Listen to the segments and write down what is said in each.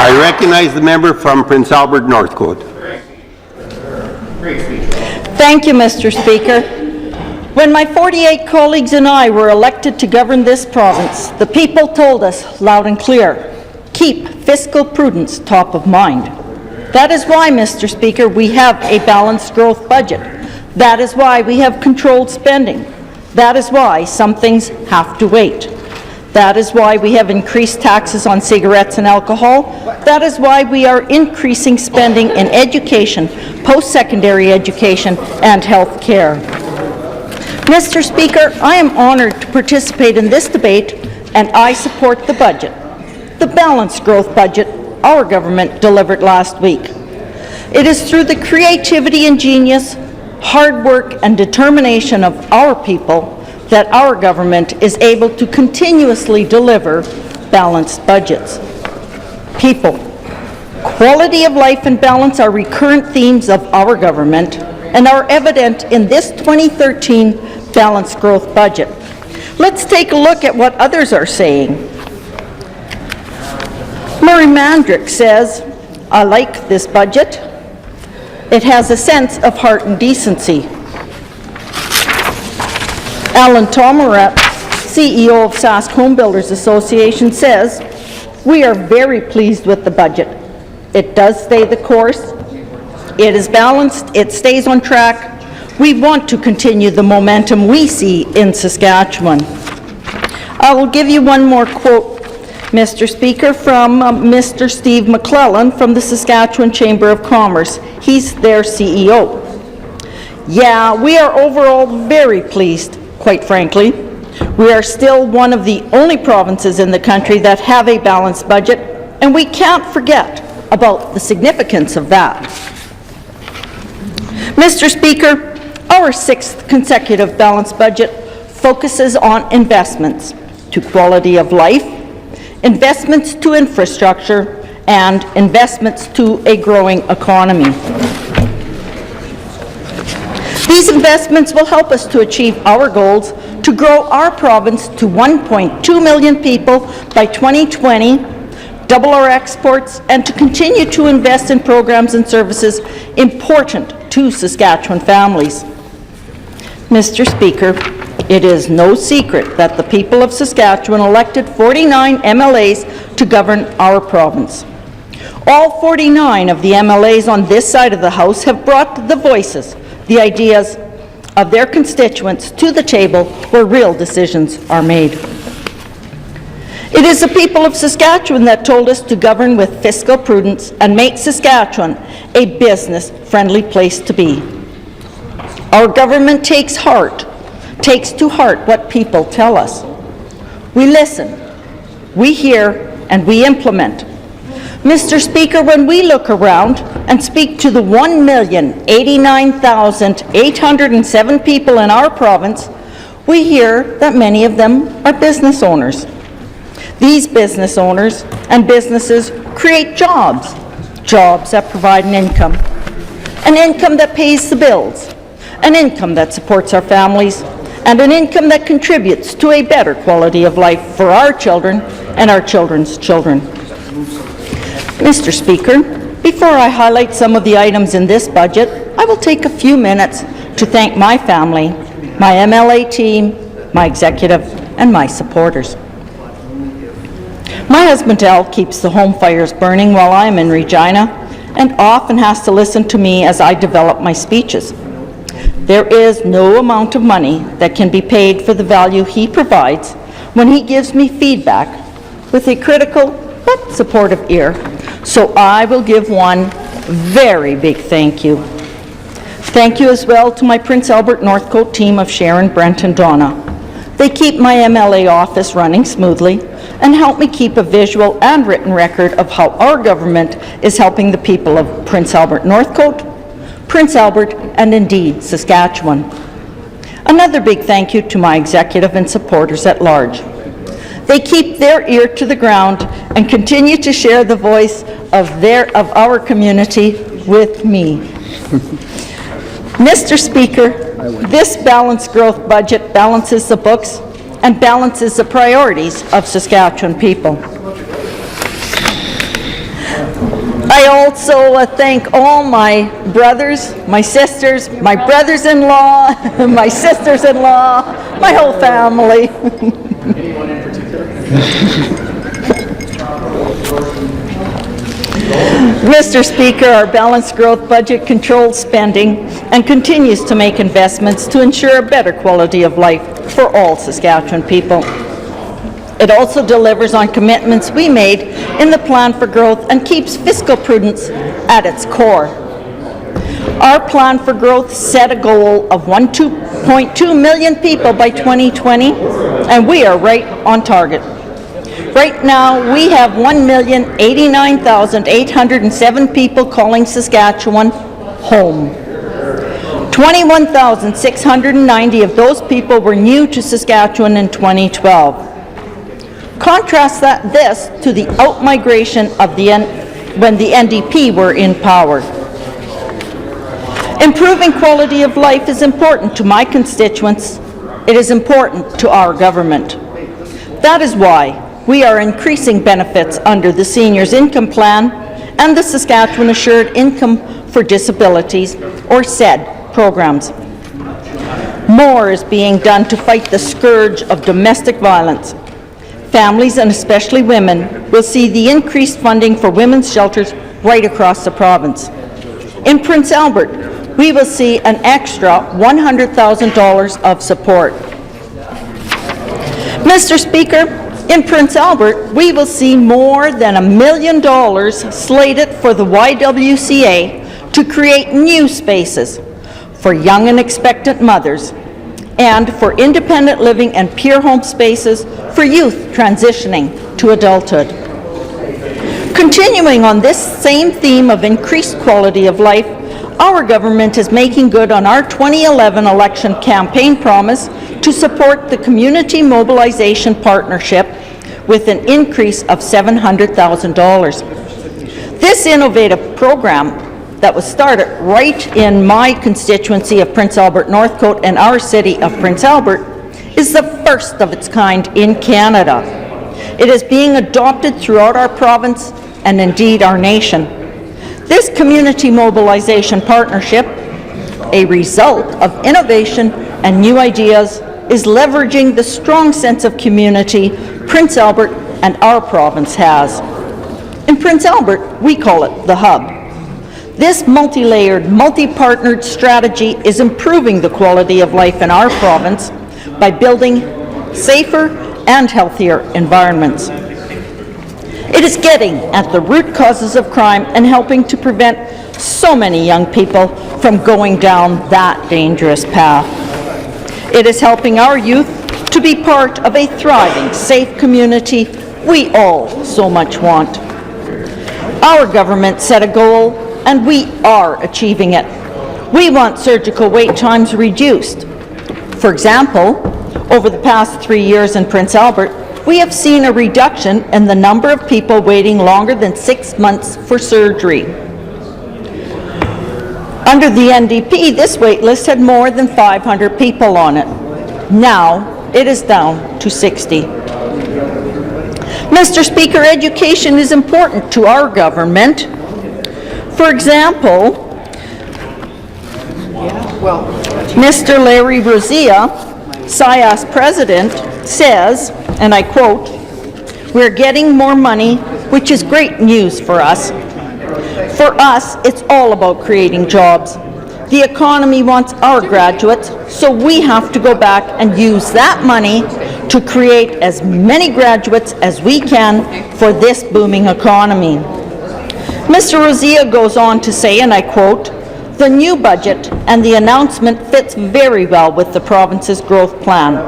I recognize the member from Prince Albert Northcote. Thank you, Mr. Speaker. When my 48 colleagues and I were elected to govern this province, the people told us loud and clear, keep fiscal prudence top of mind. That is why, Mr. Speaker, we have a balanced growth budget. That is why we have controlled spending. That is why some things have to wait. That is why we have increased taxes on cigarettes and alcohol. That is why we are increasing spending in education, post-secondary education, and health care. Mr. Speaker, I am honored to participate in this debate, and I support the budget, the balanced growth budget our government delivered last week. It is through the creativity and genius, hard work, and determination of our people that our government is able to continuously deliver balanced budgets. People, quality of life and balance are recurrent themes of our government and are evident in this 2013 balanced growth budget. Let's take a look at what others are saying. Murray Mandrick says, I like this budget. It has a sense of heart and decency. Alan Tomarat, CEO of Sask Home Builders Association, says, we are very pleased with the budget. It does stay the course. It is balanced. It stays on track. We want to continue the momentum we see in Saskatchewan. I will give you one more quote, Mr. Speaker, from Mr. Steve McClellan from the Saskatchewan Chamber of Commerce. He's their CEO. Yeah, we are overall very pleased. Quite frankly, we are still one of the only provinces in the country that have a balanced budget, and we can't forget about the significance of that. Mr. Speaker, our 6th consecutive balanced budget focuses on investments to quality of life, investments to infrastructure, and investments to a growing economy. These investments will help us to achieve our goals to grow our province to 1.2 million people by 2020, double our exports, and to continue to invest in programs and services important to Saskatchewan families. Mr. Speaker, it is no secret that the people of Saskatchewan elected 49 MLAs to govern our province. All 49 of the MLAs on this side of the House have brought the voices, the ideas of their constituents to the table where real decisions are made. It is the people of Saskatchewan that told us to govern with fiscal prudence and make Saskatchewan a business-friendly place to be. Our government takes to heart what people tell us. We listen, we hear, and we implement. Mr. Speaker, when we look around and speak to the 1,089,807 people in our province, we hear that many of them are business owners. These business owners and businesses create jobs that provide an income that pays the bills, an income that supports our families, and an income that contributes to a better quality of life for our children and our children's children. Mr. Speaker, before I highlight some of the items in this budget, I will take a few minutes to thank my family, my MLA team, my executive, and my supporters. My husband Al keeps the home fires burning while I am in Regina and often has to listen to me as I develop my speeches. There is no amount of money that can be paid for the value he provides when he gives me feedback with a critical but supportive ear. So I will give one very big thank you. Thank you as well to my Prince Albert Northcote team of Sharon, Brent, and Donna. They keep my MLA office running smoothly and help me keep a visual and written record of how our government is helping the people of Prince Albert Northcote, Prince Albert, and indeed Saskatchewan. Another big thank you to my executive and supporters at large. They keep their ear to the ground and continue to share the voice of our community with me. Mr. Speaker, this balanced growth budget balances the books and balances the priorities of Saskatchewan people. I also thank all my brothers, my sisters, my brothers-in-law, my sisters-in-law, my whole family. Anyone in particular? Mr. Speaker, our balanced growth budget controls spending and continues to make investments to ensure a better quality of life for all Saskatchewan people. It also delivers on commitments we made in the Plan for Growth and keeps fiscal prudence at its core. Our Plan for Growth set a goal of 1.2 million people by 2020, and we are right on target. Right now, we have 1,089,807 people calling Saskatchewan home. 21,690 of those people were new to Saskatchewan in 2012. Contrast this to the out-migration of when the NDP were in power. Improving quality of life is important to my constituents. It is important to our government. That is why we are increasing benefits under the Seniors Income Plan and the Saskatchewan Assured Income for Disabilities, or SAID, programs. More is being done to fight the scourge of domestic violence. Families, and especially women, will see the increased funding for women's shelters right across the province. In Prince Albert, we will see an extra $100,000 of support. Mr. Speaker, in Prince Albert, we will see more than $1 million slated for the YWCA to create new spaces for young and expectant mothers, and for independent living and peer home spaces for youth transitioning to adulthood. Continuing on this same theme of increased quality of life, our government is making good on our 2011 election campaign promise to support the Community Mobilization Partnership with an increase of $700,000. This innovative program that was started right in my constituency of Prince Albert Northcote and our city of Prince Albert is the first of its kind in Canada. It is being adopted throughout our province and indeed our nation. This Community Mobilization Partnership, a result of innovation and new ideas, is leveraging the strong sense of community Prince Albert and our province has. In Prince Albert, we call it the Hub. This multi-layered, multi-partnered strategy is improving the quality of life in our province by building safer and healthier environments. It is getting at the root causes of crime and helping to prevent so many young people from going down that dangerous path. It is helping our youth to be part of a thriving, safe community we all so much want. Our government set a goal, and we are achieving it. We want surgical wait times reduced. For example, over the past 3 years in Prince Albert, we have seen a reduction in the number of people waiting longer than 6 months for surgery. Under the NDP, this wait list had more than 500 people on it. Now, it is down to 60. Mr. Speaker, education is important to our government. For example, Mr. Larry Rosilla, SIAS president, says, and I quote, "We're getting more money, which is great news for us. For us, it's all about creating jobs. The economy wants our graduates, so we have to go back and use that money to create as many graduates as we can for this booming economy." Mr. Rosilla goes on to say, and I quote, "The new budget and the announcement fits very well with the province's growth plan.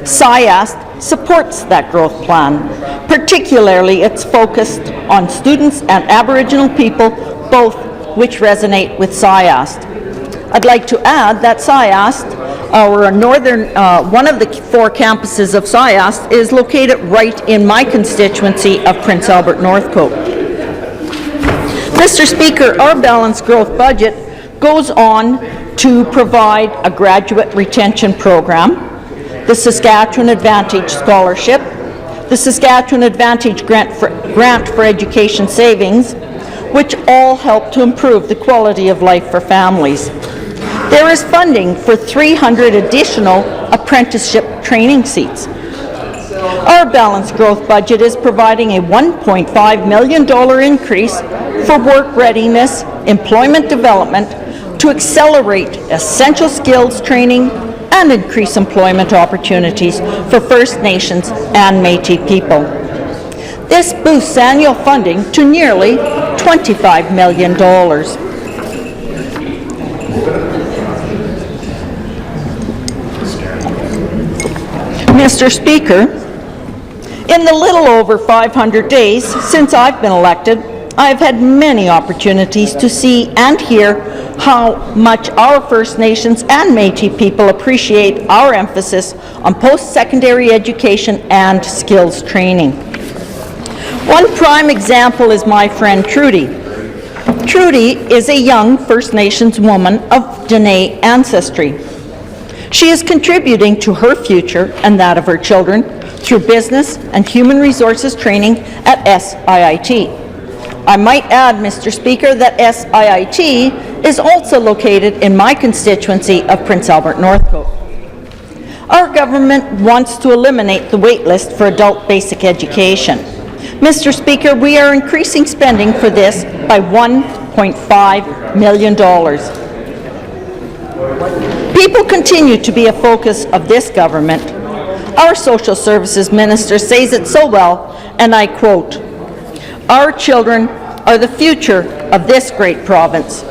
SIAS supports that growth plan, particularly its focus on students and Aboriginal people, both which resonate with SIAS." I'd like to add that SIAS, our northern, one of the 4 campuses of SIAS, is located right in my constituency of Prince Albert Northcote. Mr. Speaker, our balanced growth budget goes on to provide a graduate retention program, the Saskatchewan Advantage Scholarship, the Saskatchewan Advantage Grant for Education Savings, which all help to improve the quality of life for families. There is funding for 300 additional apprenticeship training seats. Our balanced growth budget is providing a $1.5 million increase for work readiness, employment development, to accelerate essential skills training and increase employment opportunities for First Nations and Métis people. This boosts annual funding to nearly $25 million. Mr. Speaker, in the little over 500 days since I've been elected, I've had many opportunities to see and hear how much our First Nations and Métis people appreciate our emphasis on post-secondary education and skills training. One prime example is my friend Trudy. Trudy is a young First Nations woman of Dene ancestry. She is contributing to her future and that of her children through business and human resources training at SIIT. I might add, Mr. Speaker, that SIIT is also located in my constituency of Prince Albert Northcote. Our government wants to eliminate the wait list for adult basic education. Mr. Speaker, we are increasing spending for this by $1.5 million. People continue to be a focus of this government. Our Social Services Minister says it so well, and I quote, "Our children are the future of this great province.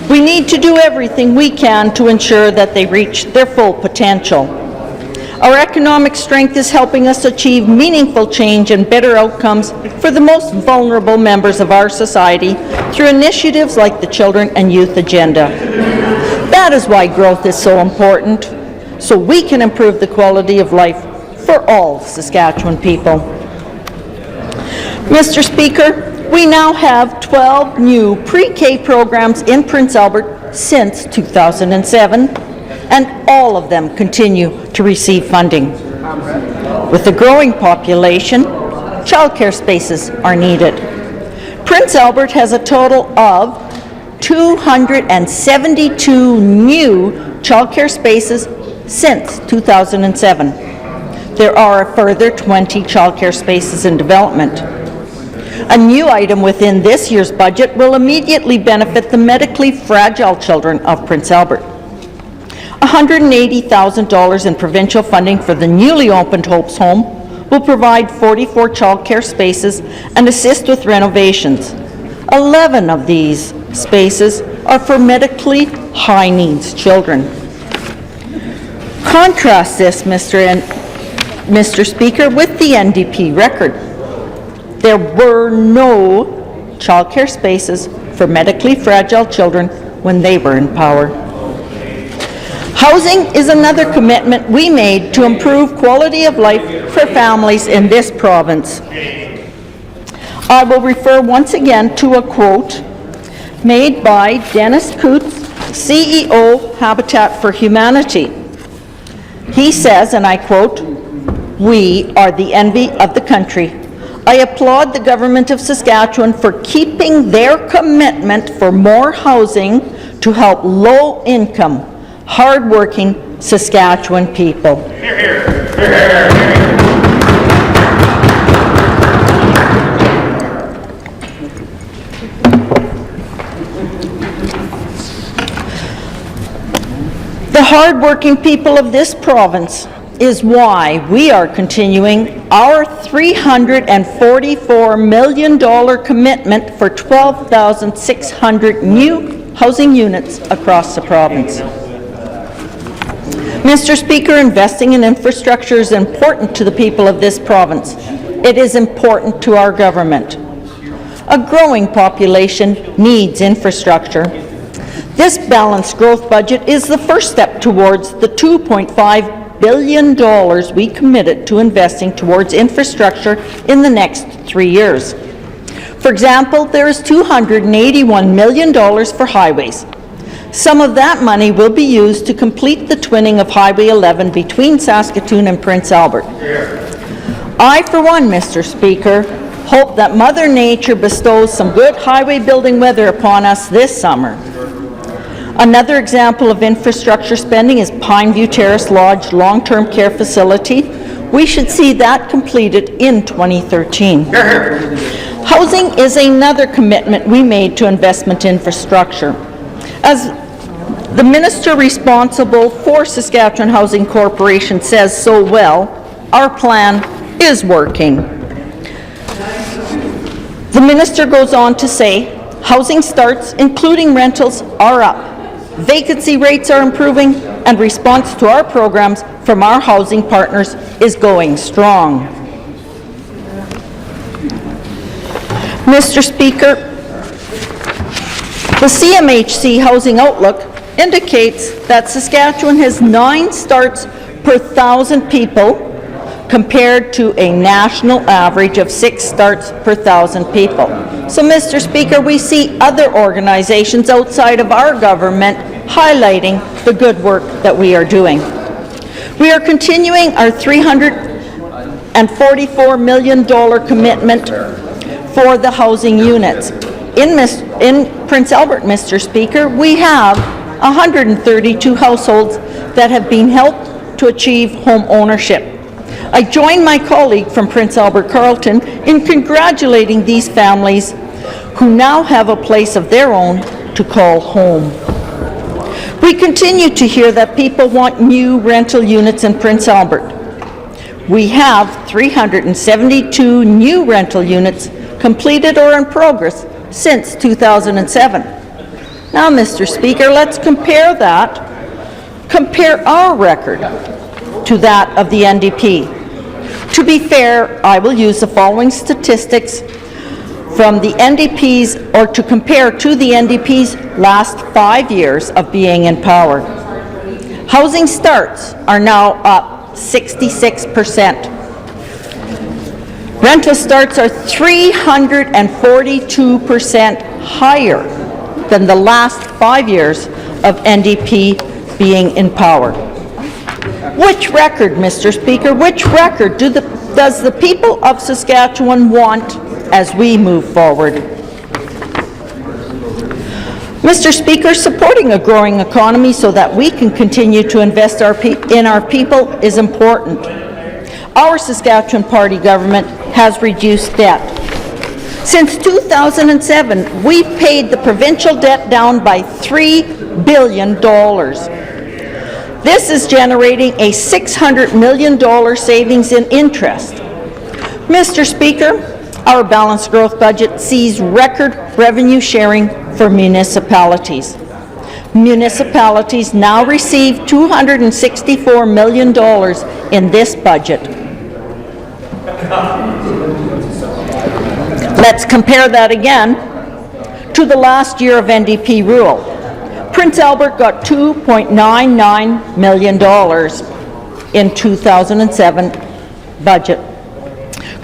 We need to do everything we can to ensure that they reach their full potential. Our economic strength is helping us achieve meaningful change and better outcomes for the most vulnerable members of our society through initiatives like the Children and Youth Agenda. That is why growth is so important, so we can improve the quality of life for all Saskatchewan people." Mr. Speaker, we now have 12 new pre-K programs in Prince Albert since 2007, and all of them continue to receive funding. With a growing population, childcare spaces are needed. Prince Albert has a total of 272 new childcare spaces since 2007. There are a further 20 childcare spaces in development. A new item within this year's budget will immediately benefit the medically fragile children of Prince Albert. $180,000 in provincial funding for the newly opened Hope's Home will provide 44 childcare spaces and assist with renovations. 11 of these spaces are for medically high needs children. Contrast this, Mr. Speaker, with the NDP record. There were no childcare spaces for medically fragile children when they were in power. Housing is another commitment we made to improve quality of life for families in this province. I will refer once again to a quote made by Dennis Coots, CEO, Habitat for Humanity. He says, and I quote, "We are the envy of the country. I applaud the Government of Saskatchewan for keeping their commitment for more housing to help low-income, hard-working Saskatchewan people." The hard-working people of this province is why we are continuing our $344 million commitment for 12,600 new housing units across the province. Mr. Speaker, investing in infrastructure is important to the people of this province. It is important to our government. A growing population needs infrastructure. This balanced growth budget is the first step towards the $2.5 billion we committed to investing towards infrastructure in the next 3 years. For example, there is $281 million for highways. Some of that money will be used to complete the twinning of Highway 11 between Saskatoon and Prince Albert. I, for one, Mr. Speaker, Hope that Mother Nature bestows some good highway building weather upon us this summer. Another example of infrastructure spending is Pineview Terrace Lodge long-term care facility. We should see that completed in 2013. Housing is another commitment we made to investment infrastructure. As the minister responsible for Saskatchewan Housing Corporation says so well, our plan is working. The minister goes on to say, housing starts, including rentals, are up. Vacancy rates are improving, and response to our programs from our housing partners is going strong. Mr. Speaker, the CMHC Housing Outlook indicates that Saskatchewan has 9 starts per 1,000 people compared to a national average of 6 starts per 1,000 people. So, Mr. Speaker, we see other organizations outside of our government highlighting the good work that we are doing. We are continuing our $344 million commitment for the housing units. In Prince Albert, Mr. Speaker, we have 132 households that have been helped to achieve home ownership. I join my colleague from Prince Albert Carleton in congratulating these families who now have a place of their own to call home. We continue to hear that people want new rental units in Prince Albert. We have 372 new rental units completed or in progress since 2007. Now, Mr. Speaker, let's compare our record to that of the NDP. To be fair, I will use the following statistics from the NDP's, or to compare to the NDP's last 5 years of being in power. Housing starts are now up 66%. Rental starts are 342% higher than the last 5 years of NDP being in power. Which record, Mr. Speaker, which record does the people of Saskatchewan want as we move forward? Mr. Speaker, supporting a growing economy so that we can continue to invest in our people is important. Our Saskatchewan Party government has reduced debt. Since 2007, we've paid the provincial debt down by $3 billion. This is generating a $600 million savings in interest. Mr. Speaker, our balanced growth budget sees record revenue sharing for municipalities. Municipalities now receive $264 million in this budget. Let's compare that again to the last year of NDP rule. Prince Albert got $2.99 million in 2007 budget.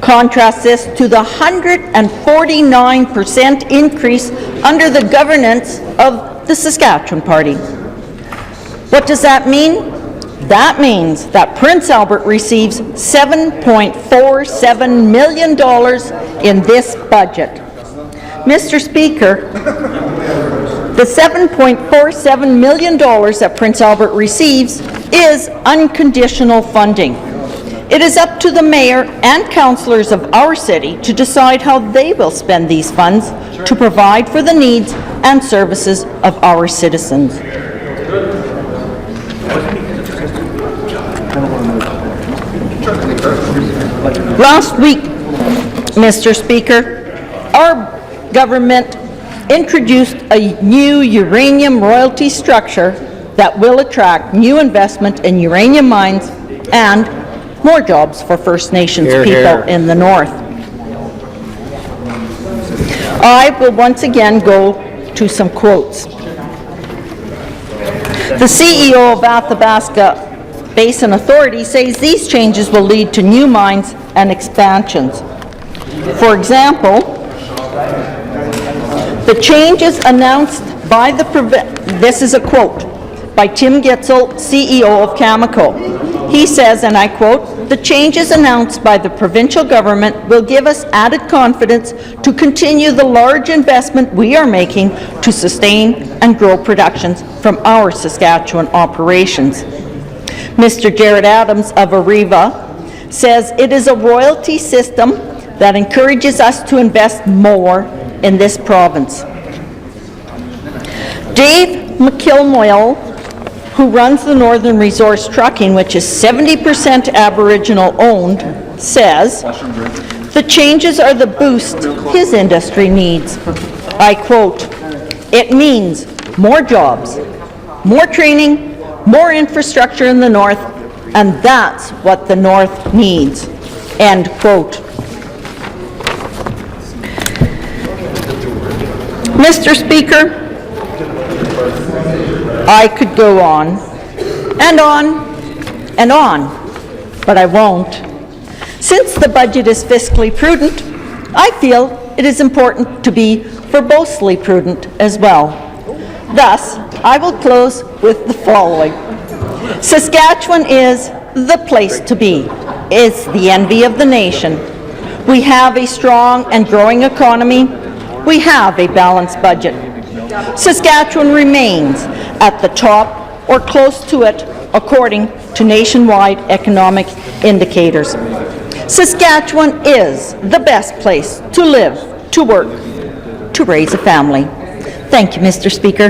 Contrast this to the 149% increase under the governance of the Saskatchewan Party. What does that mean? That means that Prince Albert receives $7.47 million in this budget. Mr. Speaker, the $7.47 million that Prince Albert receives is unconditional funding. It is up to the mayor and councillors of our city to decide how they will spend these funds to provide for the needs and services of our citizens. Last week, Mr. Speaker, our government introduced a new uranium royalty structure that will attract new investment in uranium mines and more jobs for First Nations people in the north. I will once again go to some quotes. The CEO of Athabasca Basin Authority says these changes will lead to new mines and expansions. For example, the changes announced by this is a quote by Tim Gitzel, CEO of Cameco. He says, and I quote, The changes announced by the provincial government will give us added confidence to continue the large investment we are making to sustain and grow productions from our Saskatchewan operations. Mr. Jared Adams of Arriva says it is a royalty system that encourages us to invest more in this province. Dave McKilmoyle, who runs the Northern Resource Trucking, which is 70% Aboriginal owned, says, "The changes are the boost his industry needs." I quote, "It means more jobs, more training, more infrastructure in the North, and that's what the North needs." End quote. Mr. Speaker, I could go on and on and on, but I won't. Since the budget is fiscally prudent, I feel it is important to be verbosely prudent as well. Thus, I will close with the following. Saskatchewan is the place to be. It's the envy of the nation. We have a strong and growing economy. We have a balanced budget. Saskatchewan remains at the top or close to it according to nationwide economic indicators. Saskatchewan is the best place to live, to work, to raise a family. Thank you, Mr. Speaker.